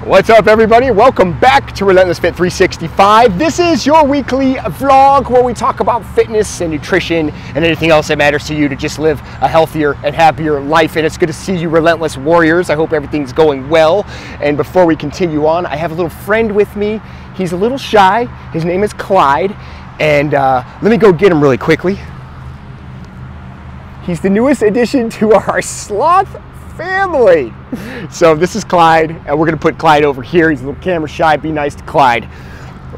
What's up, everybody? Welcome back to Relentless Fit 365. This is your weekly vlog where we talk about fitness and nutrition and anything else that matters to you to just live a healthier and happier life. And it's good to see you, Relentless Warriors. I hope everything's going well. And before we continue on, I have a little friend with me. He's a little shy. His name is Clyde. And let me go get him really quickly. He's the newest addition to our sloth family. So this is Clyde, and we're gonna put Clyde over here. He's a little camera shy. Be nice to Clyde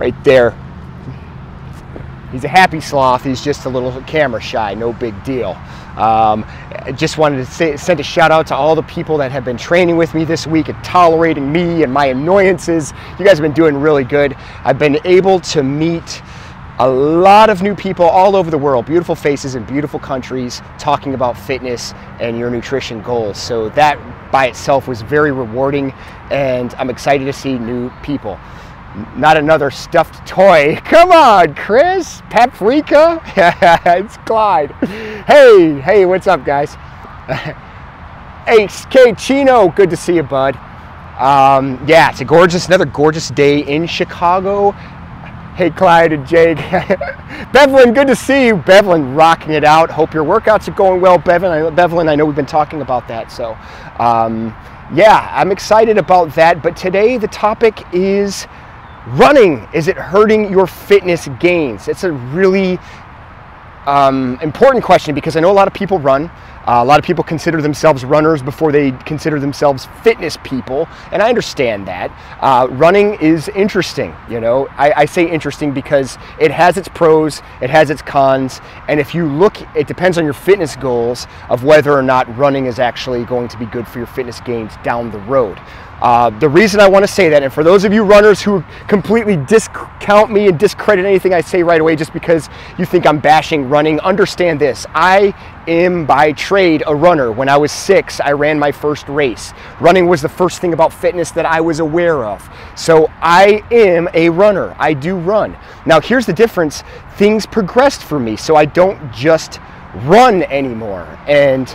right there. He's a happy sloth. He's just a little camera shy, no big deal. I just wanted to send a shout out to all the people that have been training with me this week and tolerating me and my annoyances. You guys have been doing really good. I've been able to meet a lot of new people all over the world, beautiful faces in beautiful countries, talking about fitness and your nutrition goals. So that by itself was very rewarding, and I'm excited to see new people. Not another stuffed toy. Come on, Chris. Paprika. It's Clyde. Hey, what's up, guys? Hey, Chino, good to see you, bud. Yeah, it's another gorgeous day in Chicago. Hey, Clyde and Jake. Bevelin, good to see you. Bevelin, rocking it out. Hope your workouts are going well, Bevelin. I know we've been talking about that. So, yeah, I'm excited about that. But today the topic is running. Is it hurting your fitness gains? It's a really important question because I know a lot of people run. A lot of people consider themselves runners before they consider themselves fitness people, and I understand that. Running is interesting, you know. I say interesting because it has its pros, it has its cons, and if you look, it depends on your fitness goals of whether or not running is actually going to be good for your fitness gains down the road. The reason I want to say that, and for those of you runners who completely discount me and discredit anything I say right away just because you think I'm bashing running, understand this. I am by trade a runner. When I was 6, I ran my first race. Running was the first thing about fitness that I was aware of. So I am a runner. I do run. Now here's the difference. Things progressed for me, so I don't just run anymore. And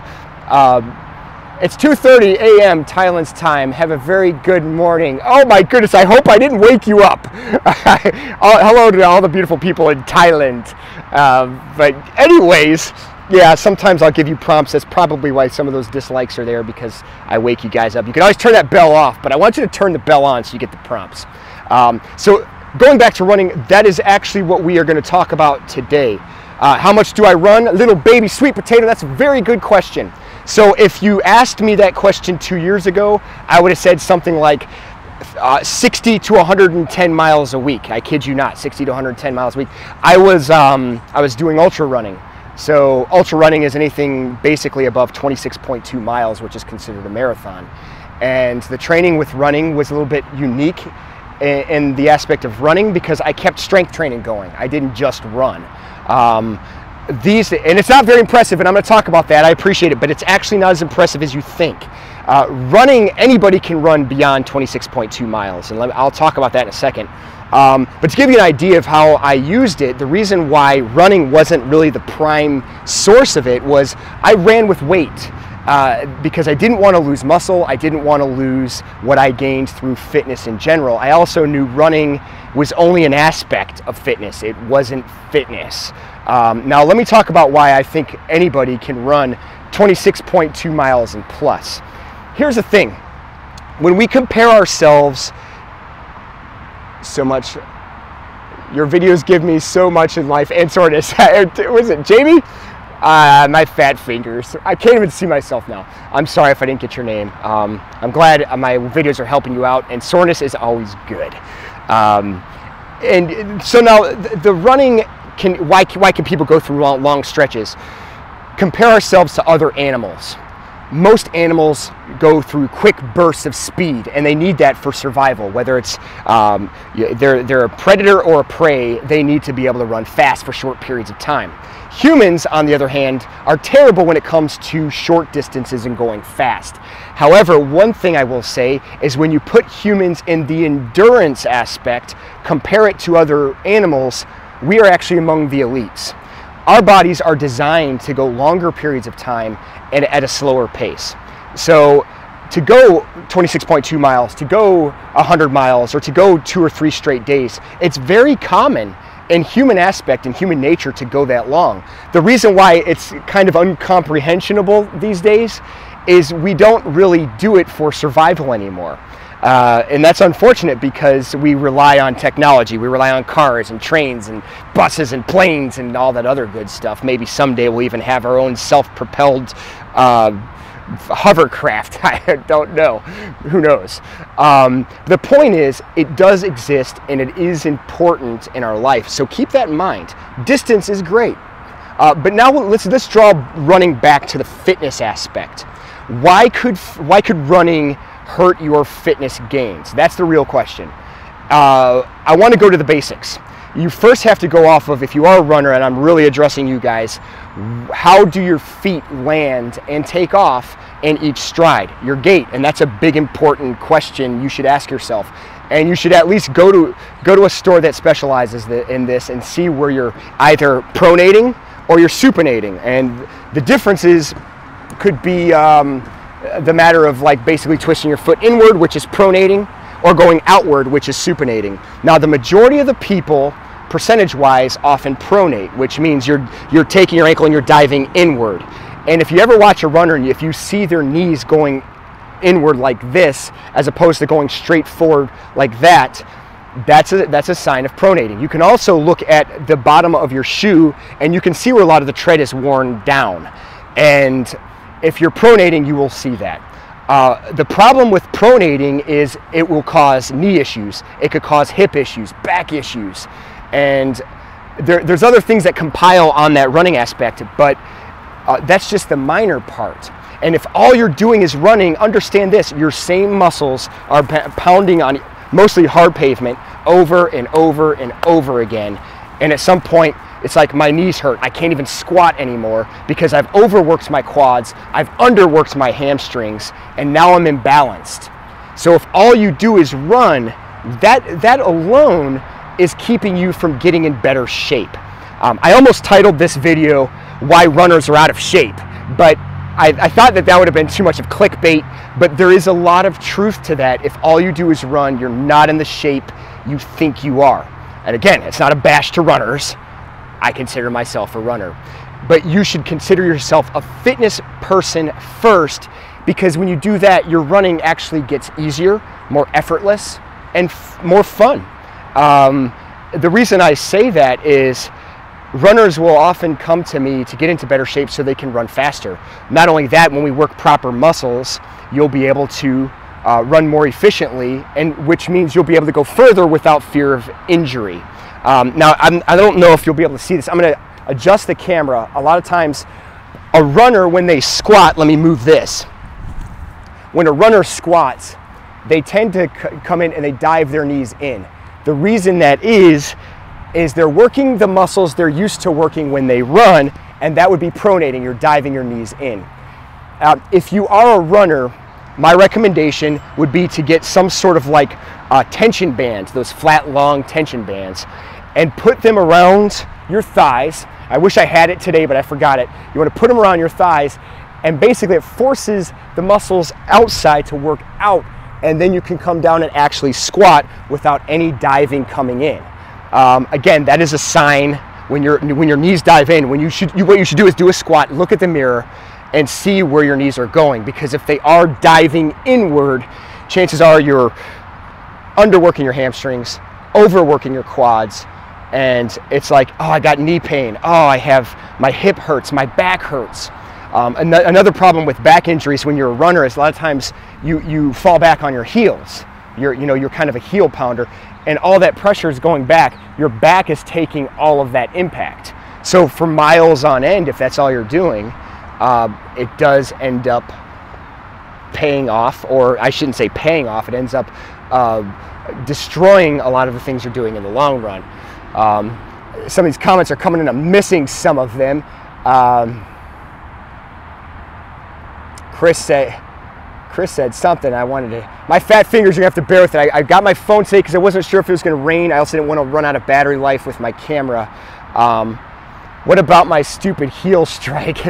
it's 2:30 a.m. Thailand's time. Have a very good morning. Oh my goodness, I hope I didn't wake you up. Hello to all the beautiful people in Thailand. But anyways, yeah, sometimes I'll give you prompts. That's probably why some of those dislikes are there, because I wake you guys up. You can always turn that bell off, but I want you to turn the bell on so you get the prompts. So going back to running, that is actually what we are going to talk about today. How much do I run? Little baby sweet potato, that's a very good question. So if you asked me that question 2 years ago, I would have said something like 60 to 110 miles a week. I kid you not, 60 to 110 miles a week. I was doing ultra running. So ultra running is anything basically above 26.2 miles, which is considered a marathon. And the training with running was a little bit unique in the aspect of running because I kept strength training going. I didn't just run. And it's not very impressive, and I'm going to talk about that. I appreciate it, but it's actually not as impressive as you think. Running, anybody can run beyond 26.2 miles, and I'll talk about that in a second. But to give you an idea of how I used it, the reason why running wasn't really the prime source of it was I ran with weight because I didn't want to lose muscle. I didn't want to lose what I gained through fitness in general. I also knew running was only an aspect of fitness. It wasn't fitness. Now let me talk about why I think anybody can run 26.2 miles and plus. Here's the thing. When we compare ourselves so much, your videos give me so much in life and soreness. Was it Jamie? My fat fingers. I can't even see myself now. I'm sorry if I didn't get your name. I'm glad my videos are helping you out, and soreness is always good. And so now the running, why can people go through long stretches? Compare ourselves to other animals. Most animals go through quick bursts of speed, and they need that for survival. Whether it's they're a predator or a prey, they need to be able to run fast for short periods of time. Humans, on the other hand, are terrible when it comes to short distances and going fast. However, one thing I will say is when you put humans in the endurance aspect, compare it to other animals, we are actually among the elites. Our bodies are designed to go longer periods of time and at a slower pace. So to go 26.2 miles, to go 100 miles, or to go 2 or 3 straight days. It's very common in human aspect and human nature to go that long. The reason why it's kind of incomprehensible these days is we don't really do it for survival anymore. And that's unfortunate because we rely on technology. We rely on cars and trains and buses and planes and all that other good stuff. Maybe someday we'll even have our own self-propelled hovercraft. I don't know. Who knows? The point is, it does exist and it is important in our life. So keep that in mind. Distance is great. But now let's draw running back to the fitness aspect. Why could running hurt your fitness gains? That's the real question. I want to go to the basics. You first have to go off of, if you are a runner, and I'm really addressing you guys, how do your feet land and take off in each stride? Your gait, and that's a big important question you should ask yourself. And you should at least go to a store that specializes in this and see where you're either pronating or you're supinating. And the differences could be the matter of like basically twisting your foot inward, which is pronating, or going outward, which is supinating. Now, the majority of the people, percentage-wise, often pronate, which means you're taking your ankle and you're diving inward. And if you ever watch a runner and if you see their knees going inward like this, as opposed to going straight forward like that, that's a sign of pronating. You can also look at the bottom of your shoe and you can see where a lot of the tread is worn down. And if you're pronating, you will see that. The problem with pronating is it will cause knee issues. It could cause hip issues, back issues. And there's other things that compile on that running aspect, but that's just the minor part. And if all you're doing is running, understand this, your same muscles are pounding on mostly hard pavement over and over and over again. And at some point, it's like my knees hurt. I can't even squat anymore because I've overworked my quads, I've underworked my hamstrings, and now I'm imbalanced. So if all you do is run, that alone is keeping you from getting in better shape. I almost titled this video, Why Runners Are Out of Shape, but I thought that would have been too much of clickbait, but there is a lot of truth to that. If all you do is run, you're not in the shape you think you are. And again, it's not a bash to runners. I consider myself a runner. But you should consider yourself a fitness person first, because when you do that, your running actually gets easier, more effortless, and more fun. The reason I say that is runners will often come to me to get into better shape so they can run faster. Not only that, when we work proper muscles, you'll be able to run more efficiently, and which means you'll be able to go further without fear of injury. Now, I don't know if you'll be able to see this. I'm going to adjust the camera. A lot of times, a runner, when they squat, let me move this. When a runner squats, they tend to come in and they dive their knees in. The reason that is they're working the muscles they're used to working when they run, and that would be pronating. You're diving your knees in. If you are a runner, my recommendation would be to get some sort of like tension bands, those flat, long tension bands, and put them around your thighs. I wish I had it today, but I forgot it. You want to put them around your thighs, and basically it forces the muscles outside to work out, and then you can come down and actually squat without any diving coming in. Again, that is a sign when your knees dive in. What you should do is do a squat, look at the mirror, and see where your knees are going, because if they are diving inward, chances are you're underworking your hamstrings, overworking your quads, and it's like, oh, I got knee pain, oh, my hip hurts, my back hurts. Another problem with back injuries when you're a runner is a lot of times you fall back on your heels. You're kind of a heel pounder, and all that pressure is going back. Your back is taking all of that impact. So for miles on end, if that's all you're doing, it does end up paying off, or I shouldn't say paying off, it ends up destroying a lot of the things you're doing in the long run. Some of these comments are coming in, I'm missing some of them. Chris said something I wanted to, my fat fingers, you're gonna have to bear with it. I got my phone today because I wasn't sure if it was gonna rain. I also didn't want to run out of battery life with my camera. What about my stupid heel strike?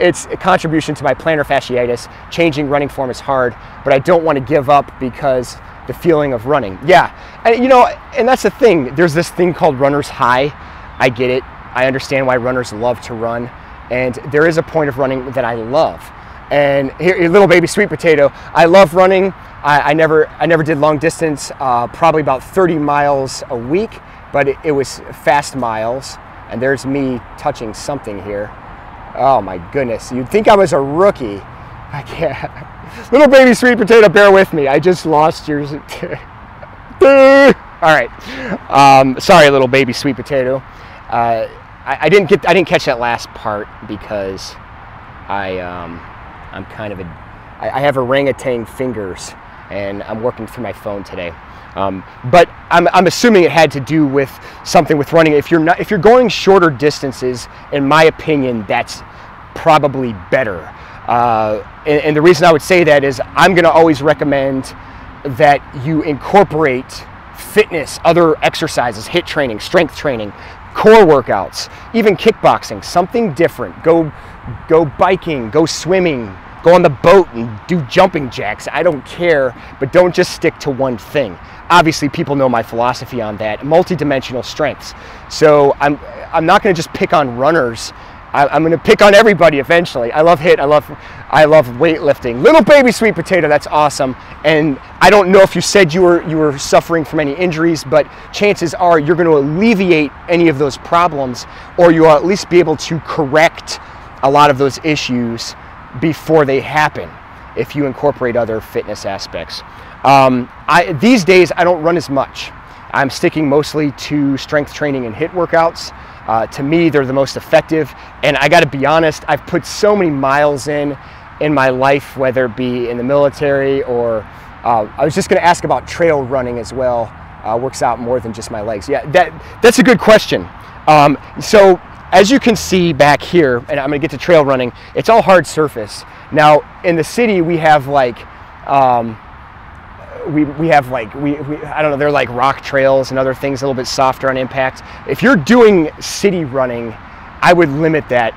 It's a contribution to my plantar fasciitis. Changing running form is hard, but I don't want to give up because the feeling of running. Yeah, and you know, and that's the thing. There's this thing called runner's high. I get it. I understand why runners love to run, and there is a point of running that I love. And here, little baby sweet potato, I love running. I never did long distance, probably about 30 miles a week, but it was fast miles. And there's me touching something here. Oh my goodness, you'd think I was a rookie. I can't. Little baby sweet potato, bear with me. I just lost yours. All right. Sorry, little baby sweet potato. I didn't catch that last part because I'm kind of I have orangutan fingers and I'm working through my phone today. But I'm assuming it had to do with something with running. If you're going shorter distances, in my opinion, that's probably better. And the reason I would say that is I'm going to always recommend that you incorporate fitness, other exercises, HIIT training, strength training, core workouts, even kickboxing, something different. Go biking, go swimming, go on the boat and do jumping jacks. I don't care, but don't just stick to one thing. Obviously, people know my philosophy on that, multidimensional strengths. So I'm not going to just pick on runners. I'm going to pick on everybody eventually. I love HIIT. I love weightlifting. Little baby sweet potato, that's awesome. And I don't know if you said you were suffering from any injuries, but chances are you're going to alleviate any of those problems, or you'll at least be able to correct a lot of those issues before they happen if you incorporate other fitness aspects. These days, I don't run as much. I'm sticking mostly to strength training and HIIT workouts. To me, they're the most effective. And I got to be honest, I've put so many miles in my life, whether it be in the military or I was just going to ask about trail running as well. Works out more than just my legs. Yeah, that's a good question. So as you can see back here, and I'm going to get to trail running, it's all hard surface. Now in the city, we have like I don't know, they're like rock trails and other things a little bit softer on impact. If you're doing city running, I would limit that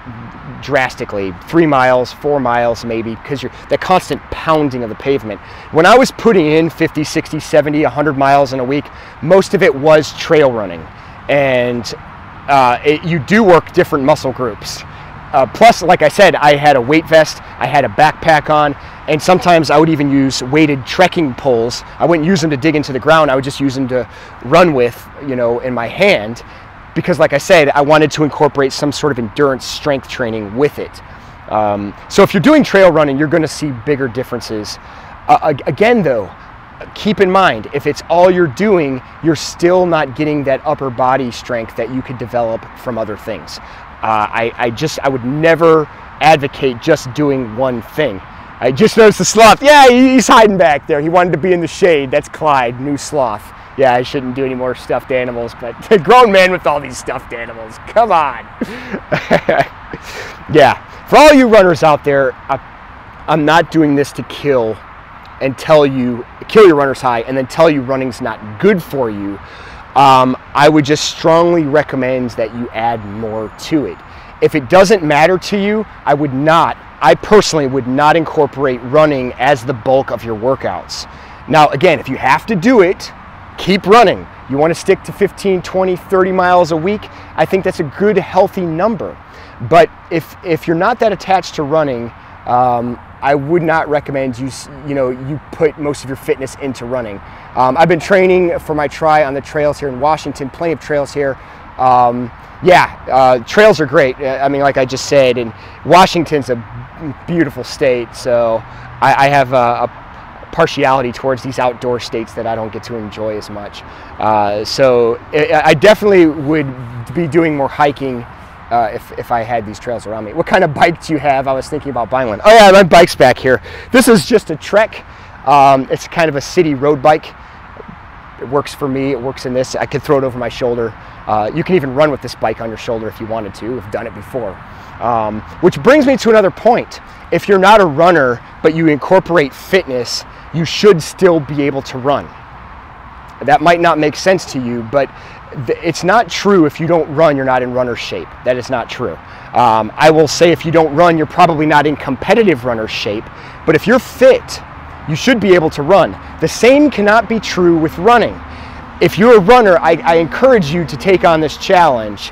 drastically. 3 miles, 4 miles maybe, because the constant pounding of the pavement. When I was putting in 50, 60, 70, 100 miles in a week, most of it was trail running. And you do work different muscle groups. Plus, like I said, I had a weight vest, I had a backpack on, and sometimes I would even use weighted trekking poles. I wouldn't use them to dig into the ground, I would just use them to run with, you know, in my hand, because like I said, I wanted to incorporate some sort of endurance strength training with it. So if you're doing trail running, you're going to see bigger differences. Again though, keep in mind, if it's all you're doing, you're still not getting that upper body strength that you could develop from other things. I would never advocate just doing one thing. I just noticed the sloth. Yeah, he's hiding back there. He wanted to be in the shade. That's Clyde, new sloth. Yeah, I shouldn't do any more stuffed animals, but a grown man with all these stuffed animals. Come on. Yeah, for all you runners out there, I'm not doing this to kill your runner's high and then tell you running's not good for you. I would just strongly recommend that you add more to it. If it doesn't matter to you, I personally would not incorporate running as the bulk of your workouts. Now, again, if you have to do it, keep running. You want to stick to 15, 20, 30 miles a week, I think that's a good, healthy number. But if you're not that attached to running, I would not recommend you put most of your fitness into running. I've been training for my try on the trails here in Washington, plenty of trails here. Trails are great. I mean, like I just said, and Washington's a beautiful state, so I have a partiality towards these outdoor states that I don't get to enjoy as much. So I definitely would be doing more hiking if I had these trails around me. What kind of bike do you have? I was thinking about buying one. Oh yeah, my bike's back here. This is just a Trek. It's kind of a city road bike. It works for me. It works in this. I could throw it over my shoulder. You can even run with this bike on your shoulder if you wanted to. I've done it before. Which brings me to another point. If you're not a runner, but you incorporate fitness, you should still be able to run. That might not make sense to you, but it's not true if you don't run, you're not in runner shape. That is not true. I will say if you don't run, you're probably not in competitive runner shape, but if you're fit, you should be able to run. The same cannot be true with running. If you're a runner, I encourage you to take on this challenge.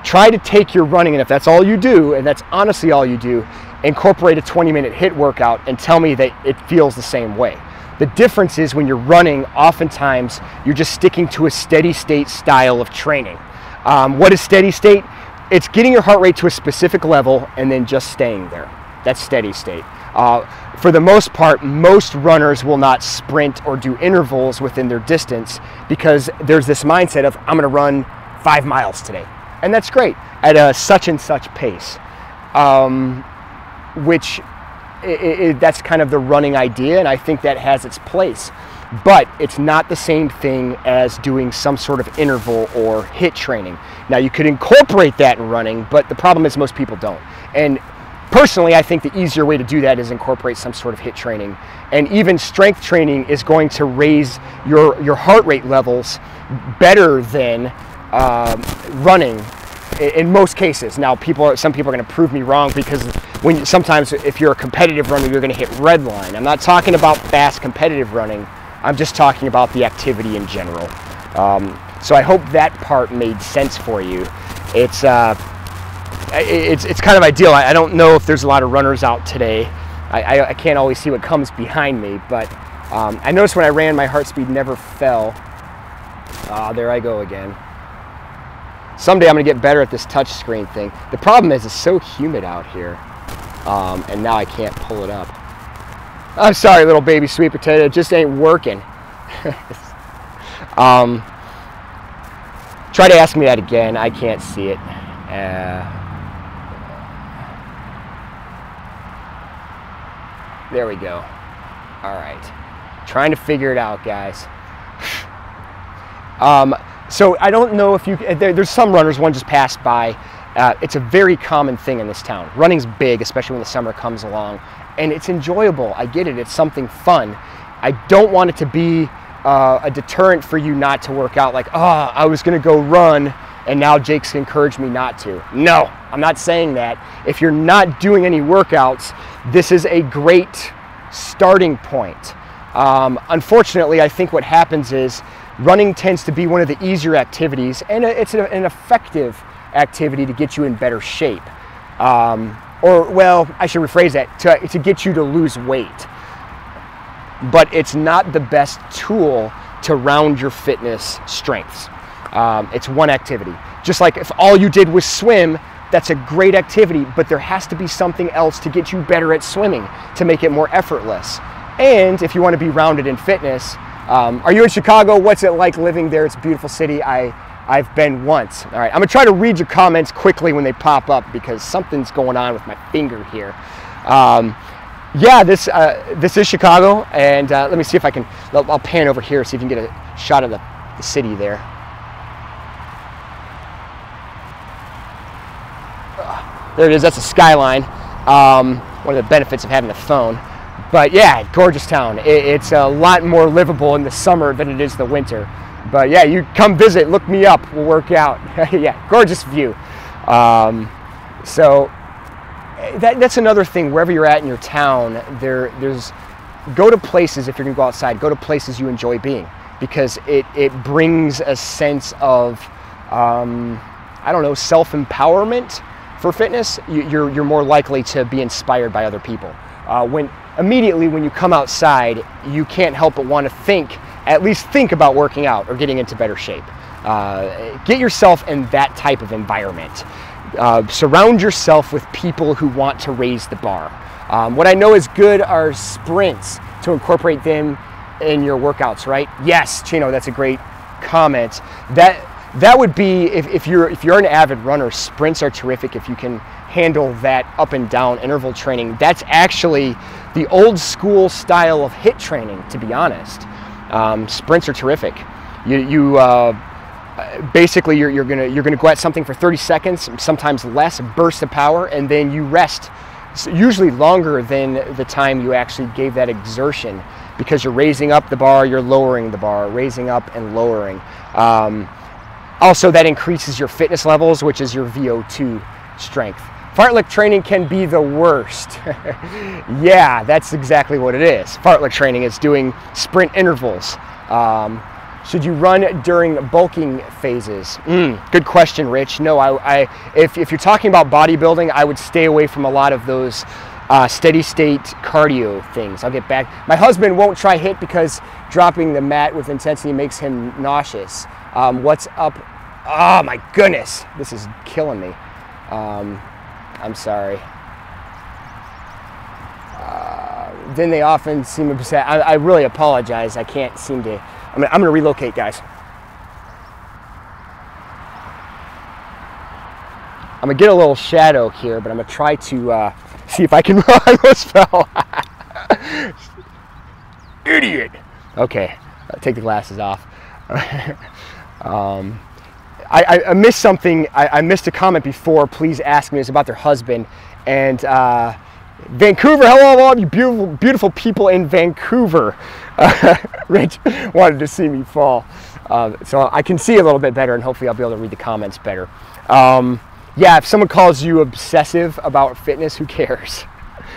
Try to take your running, and if that's all you do, and that's honestly all you do, incorporate a 20-minute HIIT workout and tell me that it feels the same way. The difference is when you're running, oftentimes you're just sticking to a steady state style of training. What is steady state? It's getting your heart rate to a specific level and then just staying there. That's steady state. For the most part, most runners will not sprint or do intervals within their distance because there's this mindset of, I'm gonna run 5 miles today. And that's great, at a such and such pace, that's kind of the running idea, and I think that has its place. But it's not the same thing as doing some sort of interval or HIIT training. Now, you could incorporate that in running, but the problem is most people don't. And personally, I think the easier way to do that is incorporate some sort of HIIT training. And even strength training is going to raise your heart rate levels better than running in most cases. Now, some people are going to prove me wrong because sometimes if you're a competitive runner, you're going to hit red line. I'm not talking about fast competitive running. I'm just talking about the activity in general. So I hope that part made sense for you. It's kind of ideal. I don't know if there's a lot of runners out today. I can't always see what comes behind me, but I noticed when I ran, my heart speed never fell. There I go again. Someday I'm gonna get better at this touch screen thing. The problem is it's so humid out here, and now I can't pull it up. I'm sorry, little baby sweet potato, it just ain't working. Try to ask me that again. I can't see it. There we go. All right. Trying to figure it out, guys. So I don't know if there's some runners, one just passed by. It's a very common thing in this town. Running's big, especially when the summer comes along, and it's enjoyable. I get it, it's something fun. I don't want it to be a deterrent for you not to work out, like, oh, I was gonna go run and now Jake's encouraged me not to. No, I'm not saying that. If you're not doing any workouts, this is a great starting point. Unfortunately, I think what happens is running tends to be one of the easier activities, and it's an effective activity to get you in better shape. Or, well, I should rephrase that, to get you to lose weight. But it's not the best tool to round your fitness strengths. It's one activity. Just like if all you did was swim, that's a great activity, but there has to be something else to get you better at swimming, to make it more effortless. And if you want to be rounded in fitness, are you in Chicago? What's it like living there? It's a beautiful city. I've been once. All right, I'm gonna try to read your comments quickly when they pop up because something's going on with my finger here. Yeah, this is Chicago, and let me see if I'll pan over here so you can get a shot of the city there. There it is, that's a skyline. One of the benefits of having a phone. But yeah, gorgeous town. It's a lot more livable in the summer than it is the winter. But yeah, you come visit, look me up, we'll work out. Yeah, gorgeous view. So that's another thing, wherever you're at in your town, go to places, if you're gonna go outside, go to places you enjoy being, because it brings a sense of, I don't know, self-empowerment for fitness. You're more likely to be inspired by other people. Immediately when you come outside, you can't help but want to at least think about working out or getting into better shape. Get yourself in that type of environment. Surround yourself with people who want to raise the bar. What I know is good are sprints, to incorporate them in your workouts, right? Yes, Chino, that's a great comment. That would be, if you're an avid runner, sprints are terrific if you can handle that up and down interval training. That's actually the old school style of HIIT training, to be honest. Sprints are terrific. Basically you're gonna go at something for 30 seconds, sometimes less, a burst of power, and then you rest, usually longer than the time you actually gave that exertion, because you're raising up the bar, you're lowering the bar, raising up and lowering. Also, that increases your fitness levels, which is your VO2 strength. Fartlek training can be the worst. Yeah, that's exactly what it is. Fartlek training is doing sprint intervals. Should you run during bulking phases? Good question, Rich. No, if you're talking about bodybuilding, I would stay away from a lot of those steady state cardio things. I'll get back. My husband won't try HIIT because dropping the mat with intensity makes him nauseous. What's up? Oh my goodness, this is killing me. I'm sorry. Then they often seem upset. I really apologize. I can't seem to. I'm gonna relocate, guys. I'm gonna get a little shadow here, but I'm gonna try to see if I can run this fell. Idiot. Okay, take the glasses off. I missed something. I missed a comment before. Please ask me. It's about their husband. And Vancouver, hello all you beautiful, beautiful people in Vancouver. Rich wanted to see me fall. So I can see a little bit better, and hopefully I'll be able to read the comments better. Yeah, if someone calls you obsessive about fitness, who cares?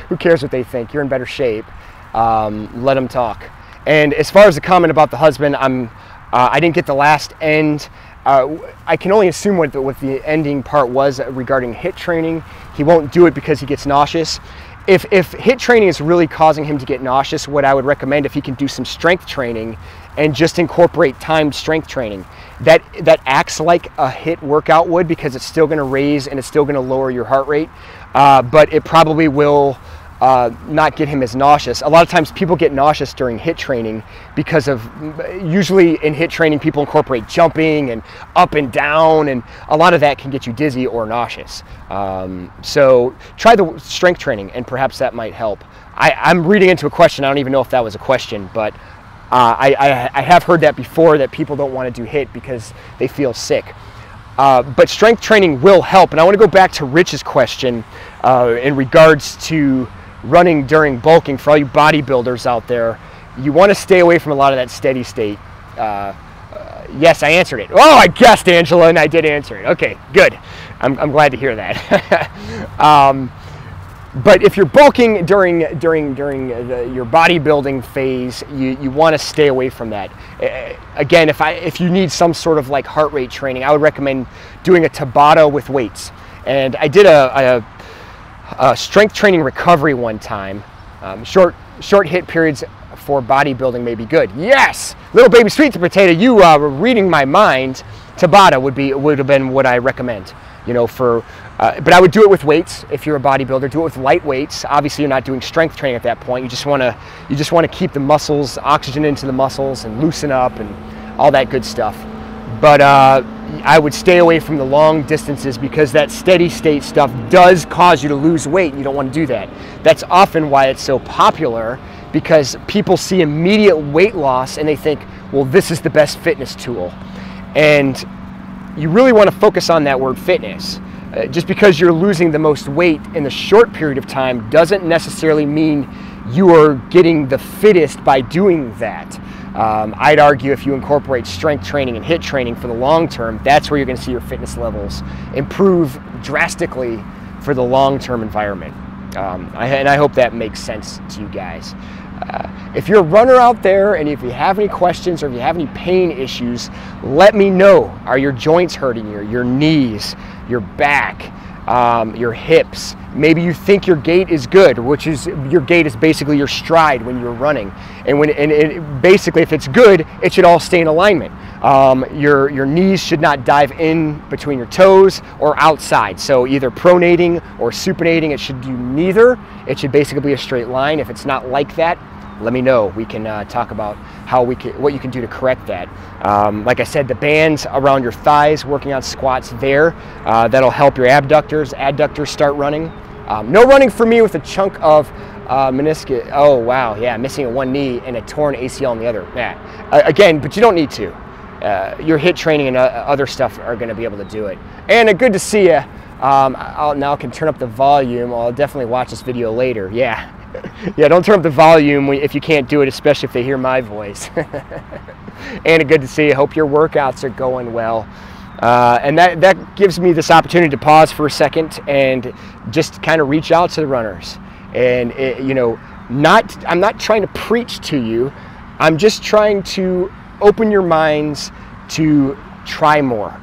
Who cares what they think? You're in better shape. Let them talk. And as far as the comment about the husband, I didn't get the last end. I can only assume what the ending part was regarding HIIT training. He won't do it because he gets nauseous. If HIIT training is really causing him to get nauseous, what I would recommend, if he can do some strength training and just incorporate timed strength training. That acts like a HIIT workout would, because it's still going to raise and it's still going to lower your heart rate, but it probably will not get him as nauseous. A lot of times people get nauseous during HIIT training because of, usually in HIIT training people incorporate jumping and up and down, and a lot of that can get you dizzy or nauseous. So try the strength training and perhaps that might help. I'm reading into a question. I don't even know if that was a question, but I have heard that before, that people don't want to do HIIT because they feel sick. But strength training will help. And I want to go back to Rich's question in regards to running during bulking. For all you bodybuilders out there, you want to stay away from a lot of that steady state. Yes, I answered it. Oh, I guessed, Angela, and I did answer it. Okay, good. I'm glad to hear that. But if you're bulking during your bodybuilding phase, you want to stay away from that. Again, if you need some sort of like heart rate training, I would recommend doing a Tabata with weights. And I did a strength training recovery one time. Short HIIT periods for bodybuilding may be good. Yes, little baby sweet potato, you were reading my mind. Tabata would have been what I recommend. You know, but I would do it with weights. If you're a bodybuilder, do it with light weights. Obviously, you're not doing strength training at that point. You just want to keep the muscles, oxygen into the muscles, and loosen up and all that good stuff. But I would stay away from the long distances, because that steady state stuff does cause you to lose weight. You don't want to do that. That's often why it's so popular, because people see immediate weight loss and they think, well, this is the best fitness tool. And you really want to focus on that word fitness. Just because you're losing the most weight in the short period of time doesn't necessarily mean you are getting the fittest by doing that. I'd argue if you incorporate strength training and HIIT training for the long term, that's where you're going to see your fitness levels improve drastically for the long-term environment. And I hope that makes sense to you guys. If you're a runner out there and if you have any questions or if you have any pain issues, let me know. Are your joints hurting you? Your knees, your back, your hips? Maybe you think your gait is good, which is, your gait is basically your stride when you're running. And basically, if it's good, it should all stay in alignment. Your knees should not dive in between your toes or outside. So either pronating or supinating, it should do neither. It should basically be a straight line. If it's not like that, let me know. We can talk about what you can do to correct that. Like I said, the bands around your thighs, working on squats there, that'll help your abductors. Adductors start running. No running for me with a chunk of meniscus. Oh wow, yeah, missing one knee and a torn ACL on the other. Yeah, again, but you don't need to. Your HIIT training and other stuff are going to be able to do it. And good to see you. Now I can turn up the volume. I'll definitely watch this video later. Yeah, Yeah, don't turn up the volume if you can't do it, especially if they hear my voice. Anna, good to see you. Hope your workouts are going well. And that gives me this opportunity to pause for a second and just kind of reach out to the runners. And I'm not trying to preach to you. I'm just trying to open your minds to try more.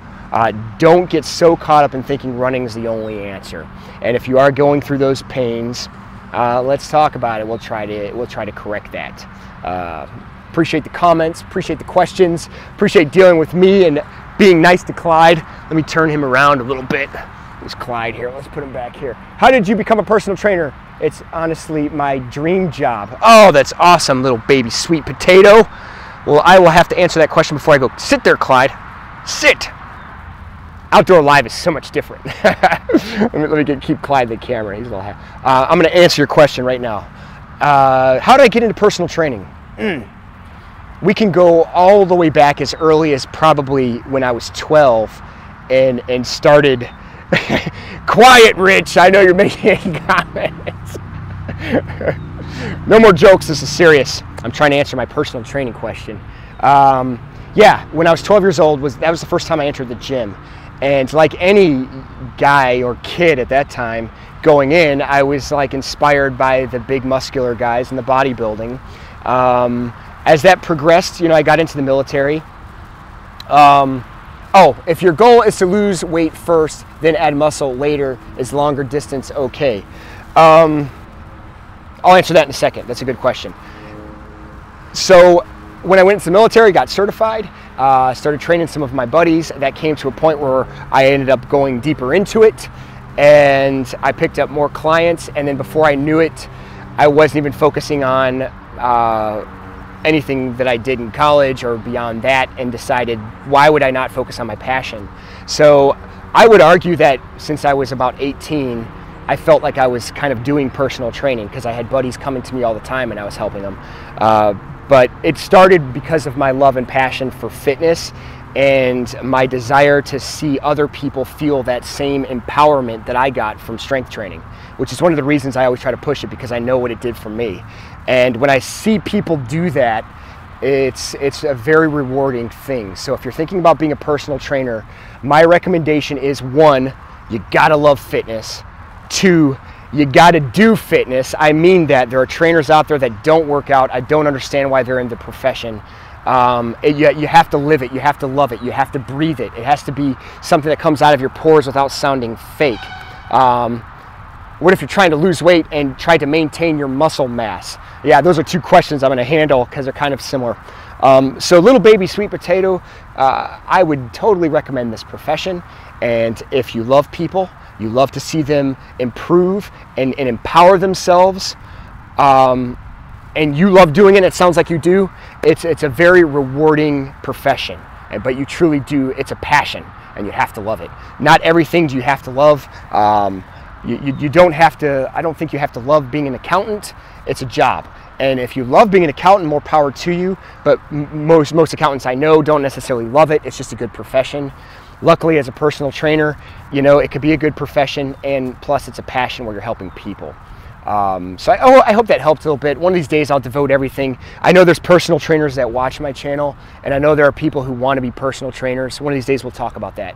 Don't get so caught up in thinking running is the only answer. And if you are going through those pains, let's talk about it. We'll try to correct that. Appreciate the comments, appreciate the questions, appreciate dealing with me and being nice to Clyde. Let me turn him around a little bit. There's Clyde here. Let's put him back here. How did you become a personal trainer? It's honestly my dream job. Oh, that's awesome, little baby sweet potato. Well, I will have to answer that question before I go. Sit there, Clyde. Sit. Outdoor live is so much different. let me keep Clyde the camera. He's a little happy. I'm going to answer your question right now. How did I get into personal training? We can go all the way back as early as probably when I was 12 and started. Quiet, Rich. I know you're making comments. No more jokes. This is serious. I'm trying to answer my personal training question. Yeah, when I was 12 years old, that was the first time I entered the gym. And like any guy or kid at that time going in, I was like inspired by the big muscular guys in the bodybuilding. As that progressed, I got into the military. If your goal is to lose weight first, then add muscle later, is longer distance okay? I'll answer that in a second. That's a good question. So when I went into the military, got certified, started training some of my buddies. That came to a point where I ended up going deeper into it, and I picked up more clients. And then before I knew it, I wasn't even focusing on anything that I did in college or beyond that, and decided, why would I not focus on my passion? So I would argue that since I was about 18, I felt like I was kind of doing personal training because I had buddies coming to me all the time and I was helping them. But it started because of my love and passion for fitness and my desire to see other people feel that same empowerment that I got from strength training, which is one of the reasons I always try to push it, because I know what it did for me. And when I see people do that, it's a very rewarding thing. So if you're thinking about being a personal trainer, my recommendation is, 1, you gotta love fitness. 2, you gotta do fitness. I mean that. There are trainers out there that don't work out. I don't understand why they're in the profession. You have to live it. You have to love it. You have to breathe it. It has to be something that comes out of your pores without sounding fake. What if you're trying to lose weight and try to maintain your muscle mass? Yeah, those are 2 questions I'm going to handle because they're kind of similar. So little baby sweet potato, I would totally recommend this profession. And if you love people, you love to see them improve and empower themselves, and you love doing it, it sounds like you do, it's a very rewarding profession. But you truly do, it's a passion, and you have to love it. Not everything do you have to love. You don't have to, I don't think you have to love being an accountant. It's a job. And if you love being an accountant, more power to you. But most accountants I know don't necessarily love it. It's just a good profession. Luckily, as a personal trainer, it could be a good profession, and plus it's a passion where you're helping people. So I hope that helped a little bit. One of these days I'll devote everything. I know there's personal trainers that watch my channel, and I know there are people who want to be personal trainers. One of these days we'll talk about that,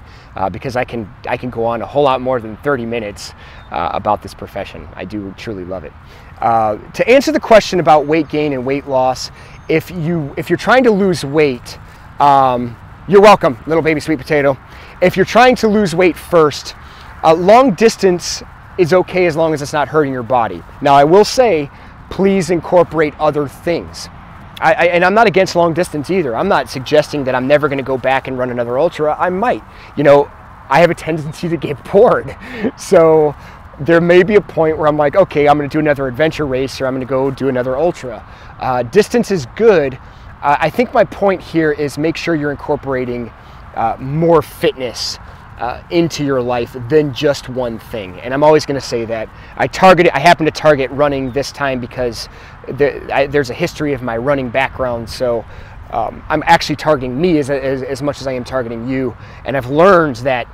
because I can go on a whole lot more than 30 minutes about this profession. I do truly love it. To answer the question about weight gain and weight loss, if you're trying to lose weight, you're welcome, little baby sweet potato. If you're trying to lose weight first, long distance is okay as long as it's not hurting your body. Now, I will say, please incorporate other things. And I'm not against long distance either. I'm not suggesting that I'm never going to go back and run another ultra. I might. I have a tendency to get bored. So there may be a point where I'm like, okay, I'm going to do another adventure race, or I'm going to go do another ultra. Distance is good. I think my point here is make sure you're incorporating more fitness into your life than just one thing. And I'm always going to say that. I happen to target running this time because there's a history of my running background. So I'm actually targeting me as much as I am targeting you. And I've learned that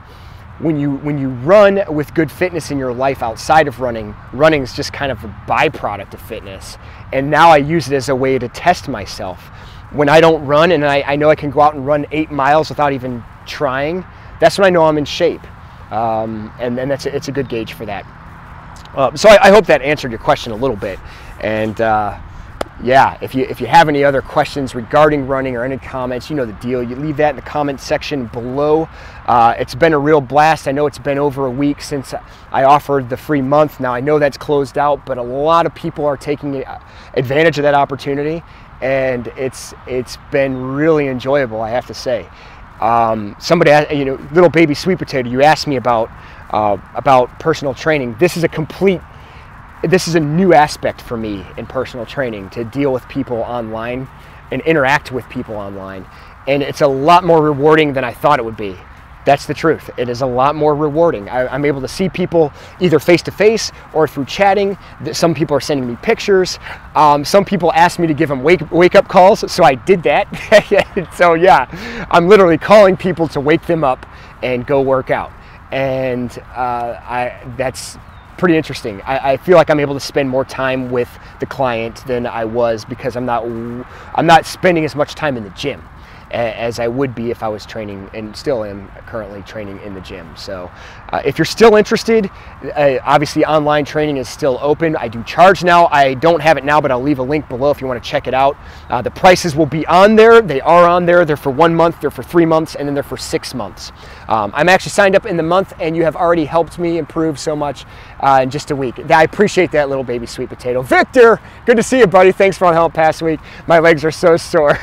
when you run with good fitness in your life outside of running, running is just kind of a byproduct of fitness. And now I use it as a way to test myself. When I don't run and I know I can go out and run 8 miles without even trying, that's when I know I'm in shape. And it's a good gauge for that. So I hope that answered your question a little bit. And yeah, if you have any other questions regarding running or any comments, you know the deal. You leave that in the comment section below. It's been a real blast. I know it's been over a week since I offered the free month. Now I know that's closed out, but a lot of people are taking advantage of that opportunity, and it's been really enjoyable, I have to say. Somebody, little baby sweet potato, you asked me about personal training. This is a new aspect for me in personal training, to deal with people online and interact with people online. And it's a lot more rewarding than I thought it would be. That's the truth. It is a lot more rewarding. I'm able to see people either face to face or through chatting. Some people are sending me pictures. Some people asked me to give them wake up calls, so I did that. So yeah, I'm literally calling people to wake them up and go work out. And that's pretty interesting. I feel like I'm able to spend more time with the client than I was, because I'm not spending as much time in the gym as I would be if I was training, and still am currently training in the gym. So if you're still interested, obviously online training is still open. I do charge now. I don't have it now, but I'll leave a link below if you want to check it out. The prices will be on there. They are on there. They're for 1 month, they're for 3 months, and then they're for 6 months. I'm actually signed up in the month, and you have already helped me improve so much in just a week. I appreciate that, little baby sweet potato. Victor, good to see you, buddy. Thanks for all the help past week. My legs are so sore.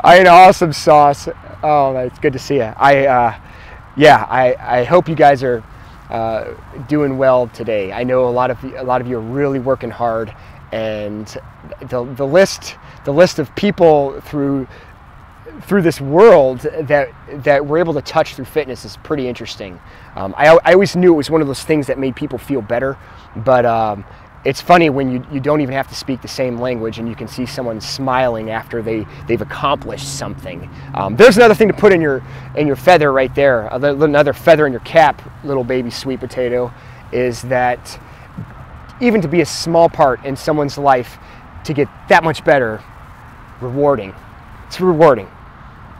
I ate awesome sauce. Oh, it's good to see you. I hope you guys are doing well today. I know a lot of you are really working hard, and the list of people through this world that we're able to touch through fitness is pretty interesting. I always knew it was one of those things that made people feel better, but it's funny when you don't even have to speak the same language, and you can see someone smiling after they've accomplished something. There's another thing to put in your feather right there. Another feather in your cap, little baby sweet potato, is that even to be a small part in someone's life, to get that much better, rewarding. It's rewarding.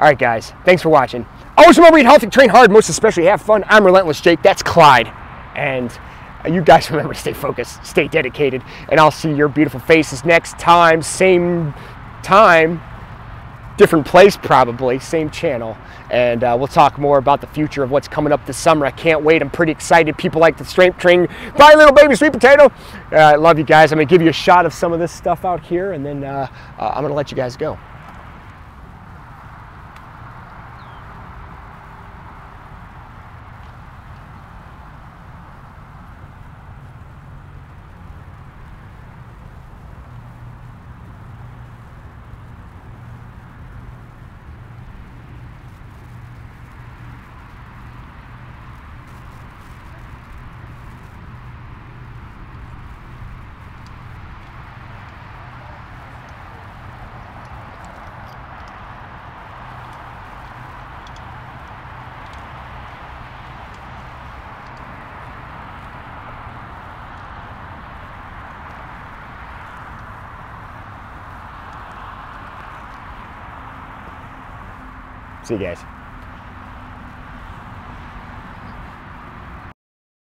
All right, guys, thanks for watching. Always remember, eat healthy, train hard, most especially have fun. I'm Relentless Jake. That's Clyde, and you guys remember to stay focused, stay dedicated, and I'll see your beautiful faces next time. Same time, different place probably, same channel. And we'll talk more about the future of what's coming up this summer. I can't wait. I'm pretty excited. People like the strength training. Bye, little baby sweet potato. I love you guys. I'm going to give you a shot of some of this stuff out here, and then I'm going to let you guys go. See you guys.